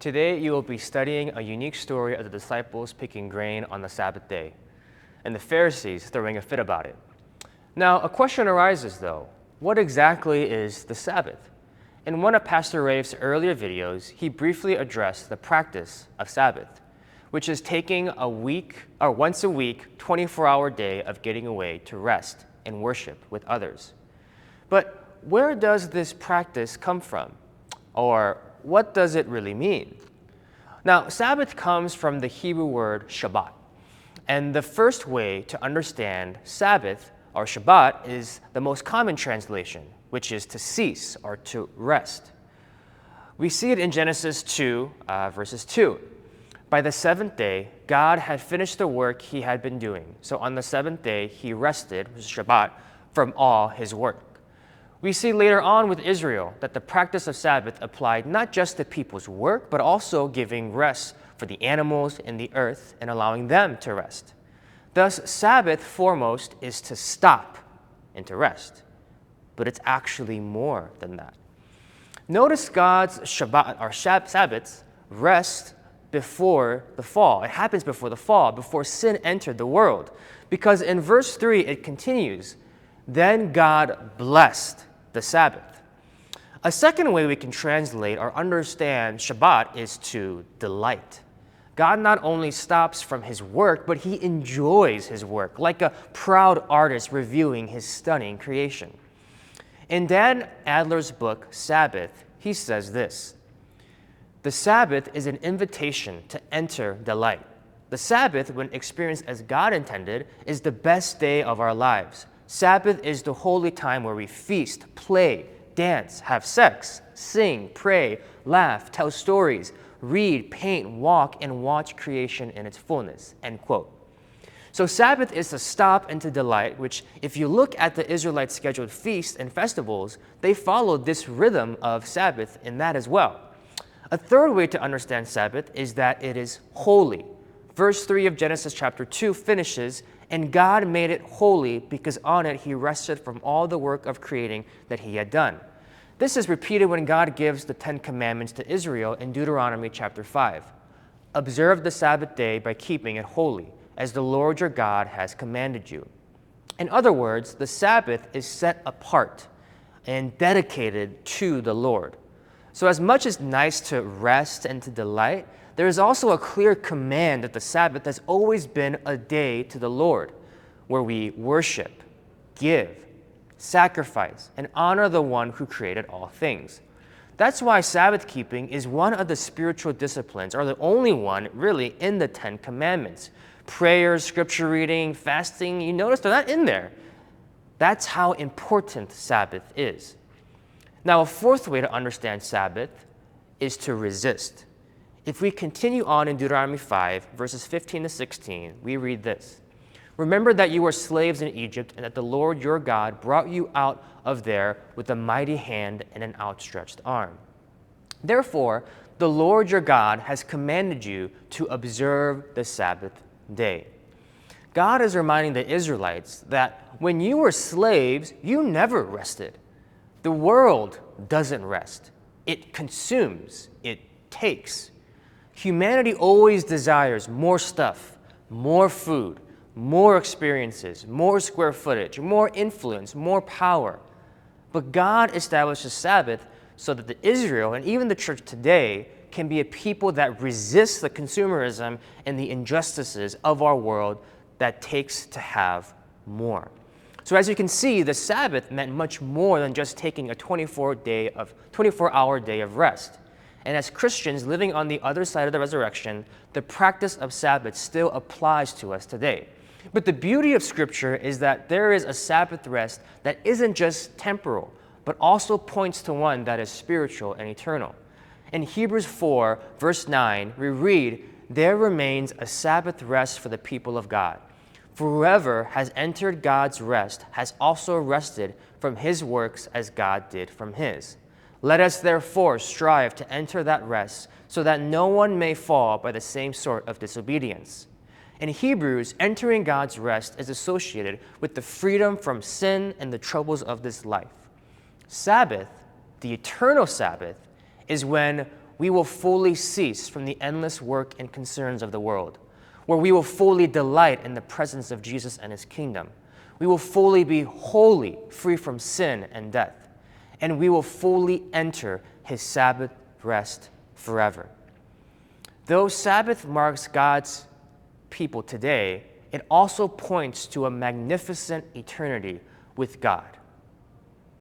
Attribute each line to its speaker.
Speaker 1: Today you will be studying a unique story of the disciples picking grain on the Sabbath day, and the Pharisees throwing a fit about it. Now, a question arises though, what exactly is the Sabbath? In one of Pastor Rafe's earlier videos, he briefly addressed the practice of Sabbath, which is taking once a week, 24-hour day of getting away to rest and worship with others. But where does this practice come from? Or what does it really mean? Now, Sabbath comes from the Hebrew word Shabbat. And the first way to understand Sabbath or Shabbat is the most common translation, which is to cease or to rest. We see it in Genesis 2, verses 2. By the seventh day, God had finished the work he had been doing. So on the seventh day, he rested, which is Shabbat, from all his work. We see later on with Israel that the practice of Sabbath applied not just to people's work, but also giving rest for the animals and the earth and allowing them to rest. Thus, Sabbath foremost is to stop and to rest. But it's actually more than that. Notice God's Shabbat or Sabbaths rest before the fall. It happens before the fall, before sin entered the world. Because in verse 3, it continues, then God blessed the Sabbath. A second way we can translate or understand Shabbat is to delight. God not only stops from his work, but he enjoys his work, like a proud artist reviewing his stunning creation. In Dan Adler's book, Sabbath, he says this, the Sabbath is an invitation to enter delight. The Sabbath, when experienced as God intended, is the best day of our lives. Sabbath is the holy time where we feast, play, dance, have sex, sing, pray, laugh, tell stories, read, paint, walk, and watch creation in its fullness." End quote. So Sabbath is to stop and to delight, which if you look at the Israelites' scheduled feasts and festivals, they followed this rhythm of Sabbath in that as well. A third way to understand Sabbath is that it is holy. Verse 3 of Genesis chapter 2 finishes, and God made it holy because on it he rested from all the work of creating that he had done. This is repeated when God gives the 10 commandments to Israel in Deuteronomy chapter 5. Observe the Sabbath day by keeping it holy, as the Lord your God has commanded you. In other words, the Sabbath is set apart and dedicated to the Lord. So as much as nice to rest and to delight, there is also a clear command that the Sabbath has always been a day to the Lord, where we worship, give, sacrifice, and honor the one who created all things. That's why Sabbath keeping is one of the spiritual disciplines, or the only one really in the 10 commandments. Prayers, scripture reading, fasting, you notice they're not in there. That's how important Sabbath is. Now, a fourth way to understand Sabbath is to resist. If we continue on in Deuteronomy 5, verses 15 to 16, we read this. Remember that you were slaves in Egypt, and that the Lord your God brought you out of there with a mighty hand and an outstretched arm. Therefore, the Lord your God has commanded you to observe the Sabbath day. God is reminding the Israelites that when you were slaves, you never rested. The world doesn't rest. It consumes. It takes. Humanity always desires more stuff, more food, more experiences, more square footage, more influence, more power. But God established a Sabbath so that the Israel and even the church today can be a people that resist the consumerism and the injustices of our world that takes to have more. So as you can see, the Sabbath meant much more than just taking a 24-hour day of rest. And as Christians living on the other side of the resurrection, the practice of Sabbath still applies to us today. But the beauty of Scripture is that there is a Sabbath rest that isn't just temporal, but also points to one that is spiritual and eternal. In Hebrews 4, verse 9, we read, "There remains a Sabbath rest for the people of God. For whoever has entered God's rest has also rested from his works as God did from his. Let us therefore strive to enter that rest so that no one may fall by the same sort of disobedience." In Hebrews, entering God's rest is associated with the freedom from sin and the troubles of this life. Sabbath, the eternal Sabbath, is when we will fully cease from the endless work and concerns of the world, where we will fully delight in the presence of Jesus and his kingdom. We will fully be wholly free from sin and death, and we will fully enter his Sabbath rest forever. Though Sabbath marks God's people today, it also points to a magnificent eternity with God.